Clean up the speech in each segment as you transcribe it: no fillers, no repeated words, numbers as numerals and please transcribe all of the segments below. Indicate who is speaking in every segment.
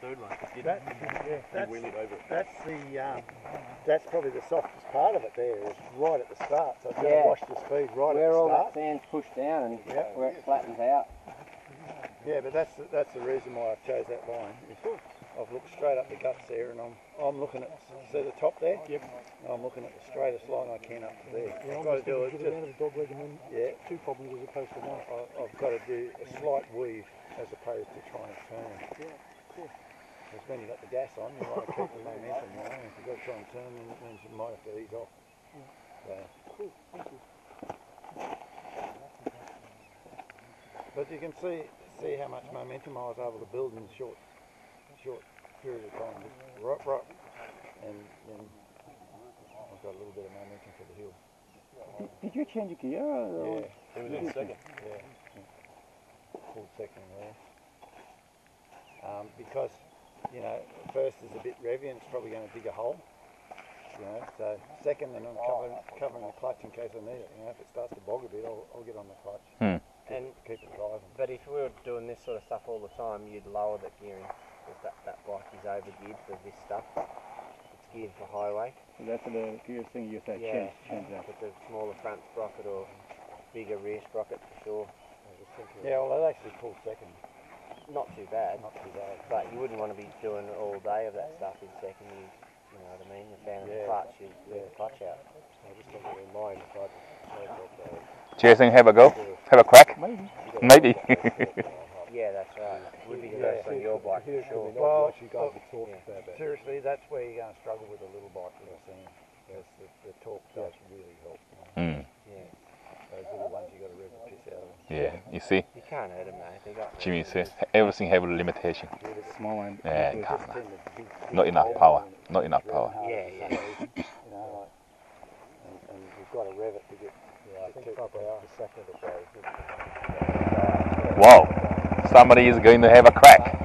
Speaker 1: third one.
Speaker 2: That's probably the softest part of it there, is right at the start. So it's going to wash the speed right at the start.
Speaker 3: Where all that sand's pushed down and where it flattens out.
Speaker 2: Yeah, but that's the reason why I chose that line. I've looked straight up the guts there, and I'm looking at, see the top there? Yep. I'm looking at the straightest line I can up to there. I've got to do it just two problems as opposed to one. I've got to do a slight weave as opposed to trying to turn. Yeah, cool. Because when you got the gas on, you want to keep the momentum, you know. If you've got to try and turn, then it means you might have to ease off. So. Cool, thank you. But you can see how much momentum I was able to build in a short period of time. Just right, and then I've got a little bit of momentum for the hill.
Speaker 3: Did you change a gear? Or?
Speaker 1: Yeah, it was in second.
Speaker 2: Yeah. Pulled second there. Because, you know, first is a bit revvy and it's probably going to dig a hole. You know, so second, then I'm covering the clutch in case I need it. You know, if it starts to bog a bit, I'll get on the clutch. And keep it driving.
Speaker 4: But if we were doing this sort of stuff all the time, you'd lower the gearing, because that bike is over-geared for this stuff. It's geared for highway.
Speaker 3: So that's the gear thing you said, change that.
Speaker 4: With the smaller front sprocket or bigger rear sprocket for sure.
Speaker 2: Yeah, well, I'd actually pull second.
Speaker 4: Not too bad.
Speaker 2: Not too bad.
Speaker 4: But you wouldn't want to be doing all day of that stuff in second. You know what I mean? You're down in the clutch, you leave the clutch out.
Speaker 2: I just don't really mind if I
Speaker 5: Do you think have a go? Have a crack? Maybe.
Speaker 4: Yeah, that's right. It would be the best on your bike for sure.
Speaker 2: Well, seriously, that's where you're going to struggle with a little bike that I've seen. Because the torque does really help.
Speaker 4: Yeah.
Speaker 2: Those little ones you got to rev the piss out of.
Speaker 5: Yeah, you see?
Speaker 4: You can't hurt them, mate. They got
Speaker 5: Jimmy says everything have a limitation.
Speaker 3: Small one.
Speaker 5: Yeah, can't. Not enough power. Not enough power.
Speaker 4: Yeah.
Speaker 2: You know, and we've got to rev it to get. I think probably the second or so.
Speaker 5: Wow, somebody is going to have a crack.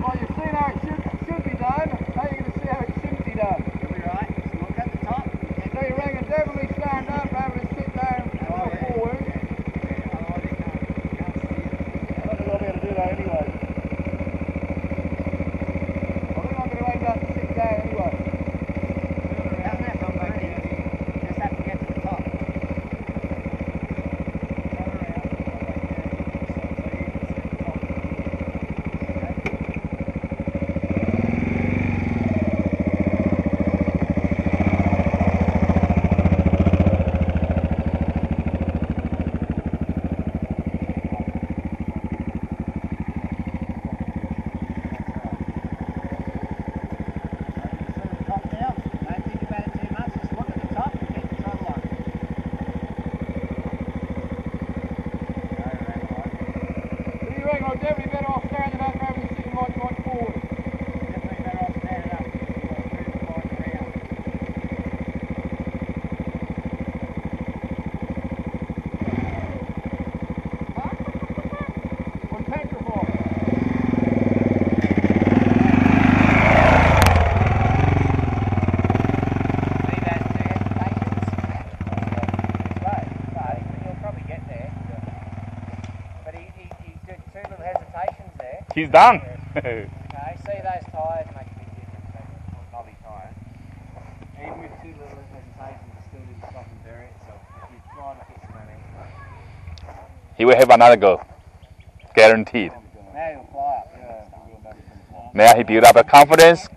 Speaker 6: Well, you've seen how it should be done. Now you're going to see how it shouldn't be done. Definitely stand up rather than sit down and go forward. I don't think I'll be able to do that anyway. I think I'm going to end up to sit down anyway.
Speaker 7: Doesn't have to come back in. You just have to get to the top.
Speaker 6: I'm definitely better off standing up rather than sitting right forward.
Speaker 7: Definitely better off standing up.
Speaker 6: On tanker for.
Speaker 4: See those two hesitations? It's low, but he'll probably get there. But he did two little hesitations there.
Speaker 5: He's done.
Speaker 4: Okay, see those tyres make a big difference. Knobby tyre. Even with two little hesitations, it still didn't stop and bury itself. If you try to fix it,
Speaker 5: He will have another go. Guaranteed.
Speaker 4: now he'll fly up.
Speaker 5: Now he built up a confidence.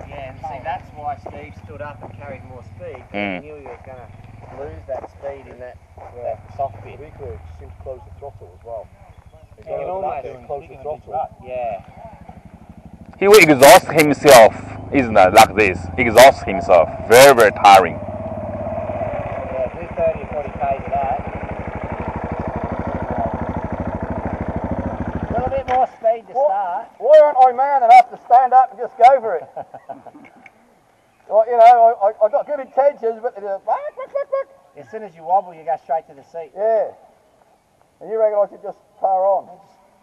Speaker 4: Yeah, and see that's why Steve stood up and carried more speed. He knew he was going to lose that speed in that soft bit.
Speaker 2: We could close the throttle as well.
Speaker 4: You can almost
Speaker 2: close the throttle.
Speaker 4: Yeah.
Speaker 5: He will exhaust himself, isn't it? Like this. Exhaust himself. Very, very tiring.
Speaker 4: Yeah, do 30 or 40 k's of that. A little bit more speed to start.
Speaker 2: Why aren't I man enough to stand up and just go for it? Well, you know, I got good intentions, but they just
Speaker 4: As soon as you wobble, you go straight to the seat.
Speaker 2: yeah. And you reckon I should just power on?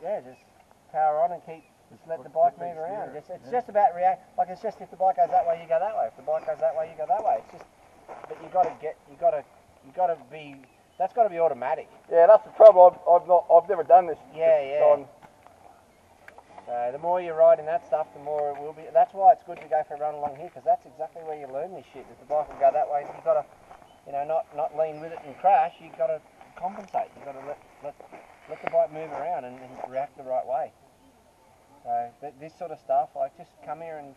Speaker 4: Just power on and just let the bike move around. It's just about react. Like it's just if the bike goes that way, you go that way. If the bike goes that way, you go that way. It's just, but you got to be. That's got to be automatic.
Speaker 2: Yeah, that's the trouble. I've never done this.
Speaker 4: Yeah. So the more you ride in that stuff, the more it will be. That's why it's good to go for a run along here, because that's exactly where you learn this shit. If the bike will go that way, you've got to, not lean with it and crash. You've got to compensate. You've got to let the bike move around and react the right way. So this sort of stuff, like just come here and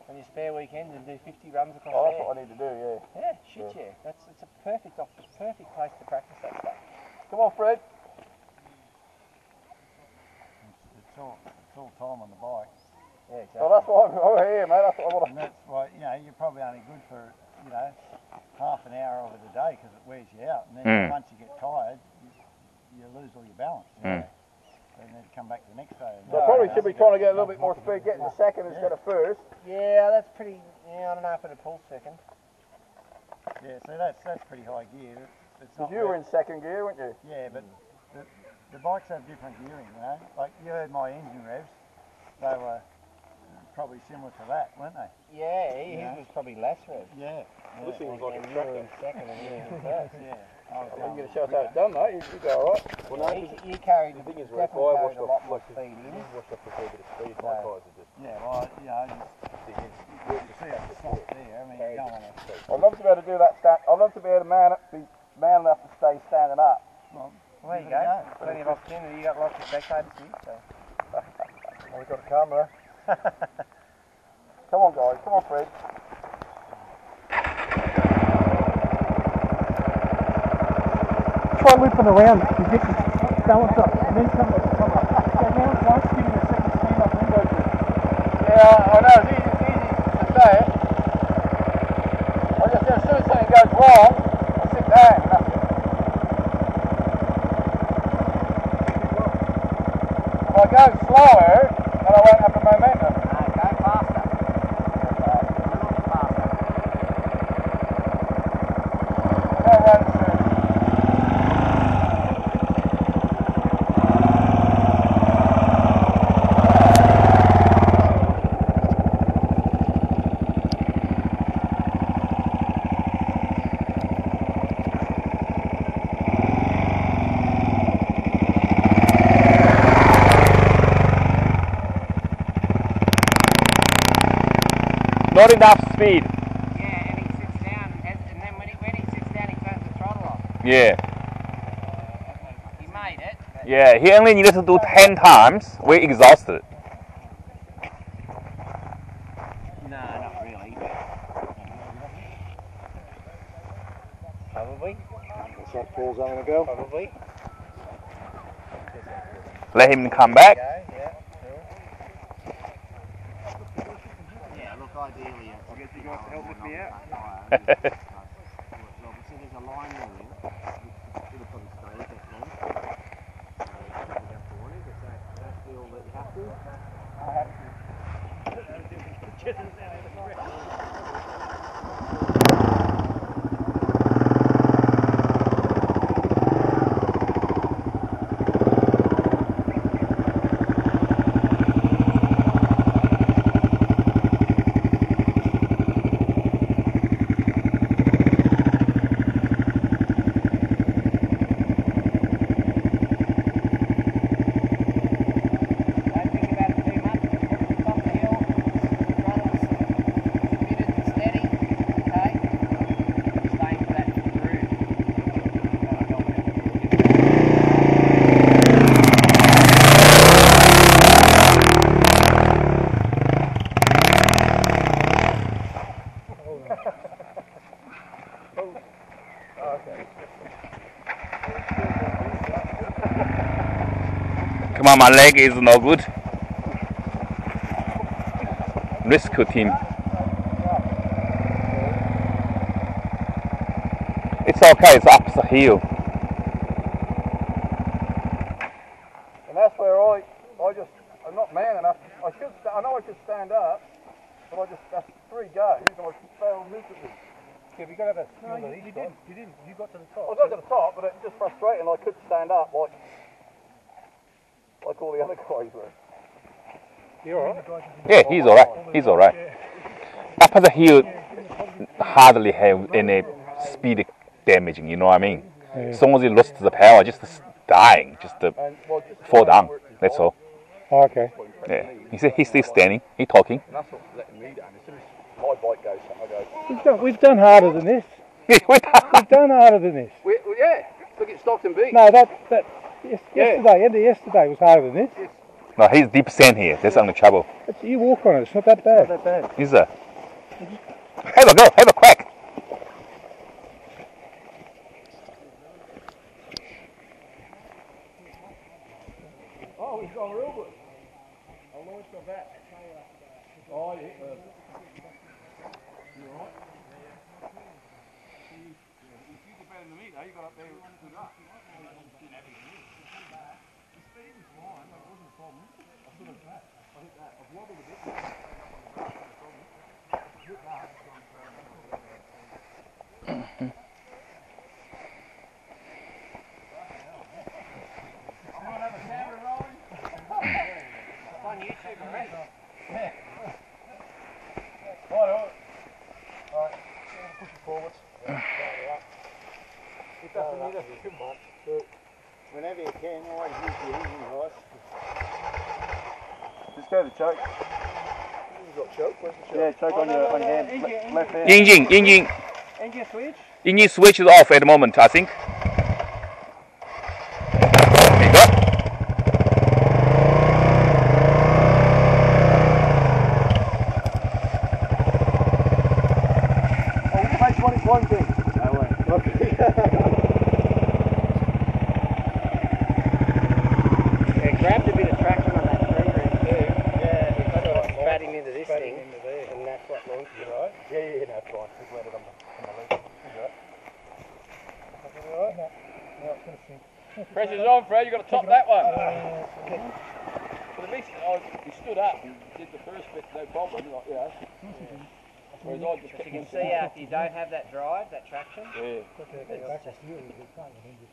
Speaker 4: on your spare weekends and do 50 runs across there.
Speaker 2: That's what I need to do, yeah.
Speaker 4: Yeah, shit, yeah. It's a perfect place to practice that stuff.
Speaker 2: Come on, Fred.
Speaker 6: It's all time on the bike.
Speaker 4: Yeah, exactly.
Speaker 2: Well, that's why I'm here, mate. That's what I want
Speaker 6: And that's why, you're probably only good for, half an hour of it a day because it wears you out. And then once you get tired, you lose all your balance. And then come back the next day.
Speaker 2: So I probably should be trying to get a little bit more speed, getting to second instead of first.
Speaker 4: Yeah, that's pretty. Yeah, I don't know if it'll pull second.
Speaker 6: Yeah, so that's pretty high gear. It's not
Speaker 2: Because you were in second gear, weren't you?
Speaker 6: Yeah, but the bikes have different gearing, Like you heard my engine revs, they were probably similar to that, weren't they?
Speaker 4: Yeah, his was probably less rev.
Speaker 6: Yeah.
Speaker 2: This thing was like a
Speaker 4: You were
Speaker 2: tractor.
Speaker 4: in second and you were in first.
Speaker 6: Yeah.
Speaker 2: Well, you can show us how it's done, mate. You go all right. Well, no,
Speaker 4: You carried,
Speaker 2: the thing is,
Speaker 4: definitely
Speaker 2: I
Speaker 4: carried
Speaker 2: washed
Speaker 4: a
Speaker 2: off,
Speaker 4: lot more speed in.
Speaker 2: washed off a fair bit of speed. My tyres are just.
Speaker 6: Yeah, well, you see how it's soft there. I mean, you don't want to.
Speaker 2: I'd love to be able to do that. I'd love to be able to be man enough to stay standing up.
Speaker 4: Well, there you go. Plenty of opportunity. You got lots of spectators here, so.
Speaker 2: We've got a camera. Come on, guys. Come on, Fred.
Speaker 6: Try looping around to get the balance up, and then come up. So now it's once giving a second stand up window.
Speaker 2: Yeah, I know. It's easy to say it. I just, as soon as something goes wrong, I sit down. If I go slower, then I won't have the momentum.
Speaker 4: No, go faster. A little bit faster.
Speaker 2: I'll run soon.
Speaker 5: Not enough speed.
Speaker 4: Yeah, and he sits down, and then when he sits down, he turns the throttle off.
Speaker 5: Yeah.
Speaker 4: He made it. But
Speaker 5: Yeah, he only needed to do 10 times. We're exhausted.
Speaker 4: no, not really. Probably.
Speaker 2: Looks like Paul's having a go.
Speaker 4: Probably.
Speaker 5: Let him come back.
Speaker 4: Yeah, cool. Yeah, look, ideally, I guess you guys help with me out. Well, so there's a line there. It'll probably stay with that long. So you don't have to want it, but don't feel that you have to. I have Don't think about it too much. Just put it on top of the hill, throttles.
Speaker 5: Come on, my leg is no good. Rescue team. It's okay, it's up the hill.
Speaker 2: And that's where I'm not man enough. I know I should stand up, but that's 3 goes, and I failed miserably.
Speaker 6: Yeah, we got to have a skill that you didn't. You got to the top.
Speaker 2: I got to the top, but it was just frustrating. I couldn't stand up like all the other guys were.
Speaker 6: You alright?
Speaker 5: Yeah, he's alright. He's alright. Up the hill hardly have any speed damaging, you know what I mean? As soon as he lost the power, just dying, just fall down. That's all.
Speaker 6: Oh, okay.
Speaker 5: Yeah. He's still standing, he's talking.
Speaker 2: And that's what's letting me down. As soon as my bike goes, I go.
Speaker 6: We've done harder than this. We've done harder than this.
Speaker 2: Yeah, look at stopped and beat.
Speaker 6: No, yesterday, end of yesterday was harder than this.
Speaker 5: No, he's deep sand here, that's only trouble.
Speaker 6: You walk on it, it's not that bad.
Speaker 3: Not that bad.
Speaker 5: Is a have a go, have a crack.
Speaker 2: Oh, he's gone real good. How long has got that? Oh, yeah. You alright? If you did better than me, though, you got up there and stood up. The speed was fine, that wasn't a problem. I stood at that. I hit that. I've wobbled a bit. Hit that.
Speaker 4: On YouTube already.
Speaker 2: Alright, push it forwards. If that's the meter, too much.
Speaker 6: Whenever you can, always use the engine, guys.
Speaker 3: Just go to the choke.
Speaker 2: You've got choke, where's the choke?
Speaker 3: Yeah, choke on your hand. Left hand.
Speaker 5: Engine
Speaker 4: Engine switch?
Speaker 5: switch is off at the moment, I think. There you go.
Speaker 2: One thing.
Speaker 4: It grabbed a bit of traction on that tree root too. Yeah, it's sort of spat him into this thing, and that's what launched it.
Speaker 2: Right? Yeah, no, it's fine. Just let it on the leg. Alright? No, it's going to sink.
Speaker 1: Pressure's on, Fred. You've got to top that one. But at least he stood up and did the first bit, no problem. Like, you know. Whereas I just kept
Speaker 4: You can see after you don't have that drive, that traction.
Speaker 1: Yeah.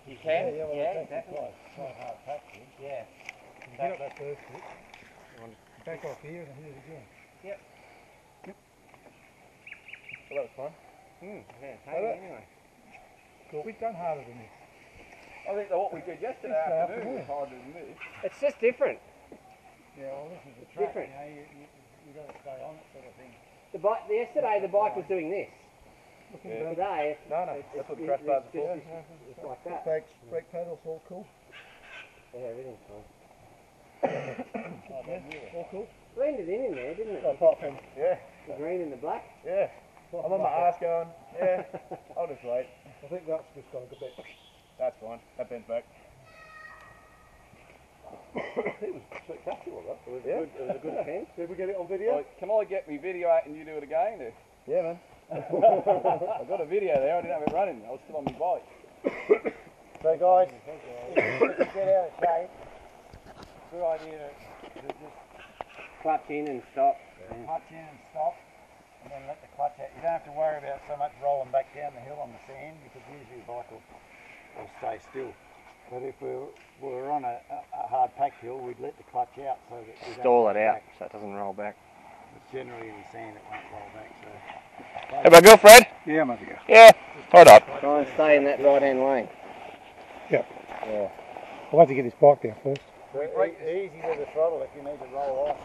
Speaker 4: You can, yeah, exactly. Yeah.
Speaker 6: Get up that first bit. Back off here and hit it again.
Speaker 2: Well, that was fun.
Speaker 4: Yeah, anyway.
Speaker 6: Cool. We've done harder than this.
Speaker 1: I think that what we did yesterday afternoon was harder than this.
Speaker 4: It's just different.
Speaker 6: Yeah, well, this is the track.
Speaker 4: Different.
Speaker 6: You know, you got to stay on it, sort of thing.
Speaker 4: Yesterday the bike was doing this.
Speaker 1: Yeah.
Speaker 4: Today
Speaker 2: No, that's what the crash bars are for.
Speaker 4: it's like that.
Speaker 6: Brake pedals, all cool.
Speaker 4: Yeah, everything's fine.
Speaker 6: All cool.
Speaker 4: Blended in there, didn't it?
Speaker 2: Apart from, yeah,
Speaker 4: The green and the black.
Speaker 2: yeah. I'm on my ass going, yeah, I'll just wait.
Speaker 6: I think that's just gone a bit.
Speaker 2: That's fine. That bends back.
Speaker 4: It was spectacular, that. It was a good attempt.
Speaker 2: Did we get it on video?
Speaker 1: Like, can I get me video out and you do it again? Or?
Speaker 2: Yeah, man.
Speaker 1: I got a video there. I didn't have it running. I was still on my bike.
Speaker 6: So guys, if you get out of shape, good idea to just
Speaker 4: Clutch in and stop.
Speaker 6: clutch in and stop, and then let the clutch out. You don't have to worry about so much rolling back down the hill on the sand, because usually the bike will stay still. But if we were on a hard packed hill, we'd let the clutch out so that we
Speaker 3: Stall
Speaker 6: don't
Speaker 3: it
Speaker 6: roll
Speaker 3: out
Speaker 6: back.
Speaker 3: so it doesn't roll back.
Speaker 6: But generally in the sand it won't roll back. So.
Speaker 5: Have a go, Fred?
Speaker 6: Yeah, I'm over to go.
Speaker 5: Yeah. Hold up.
Speaker 4: Try and stay in that right hand lane.
Speaker 6: I'll have to get this bike down first. Easy with the throttle if you need to roll off.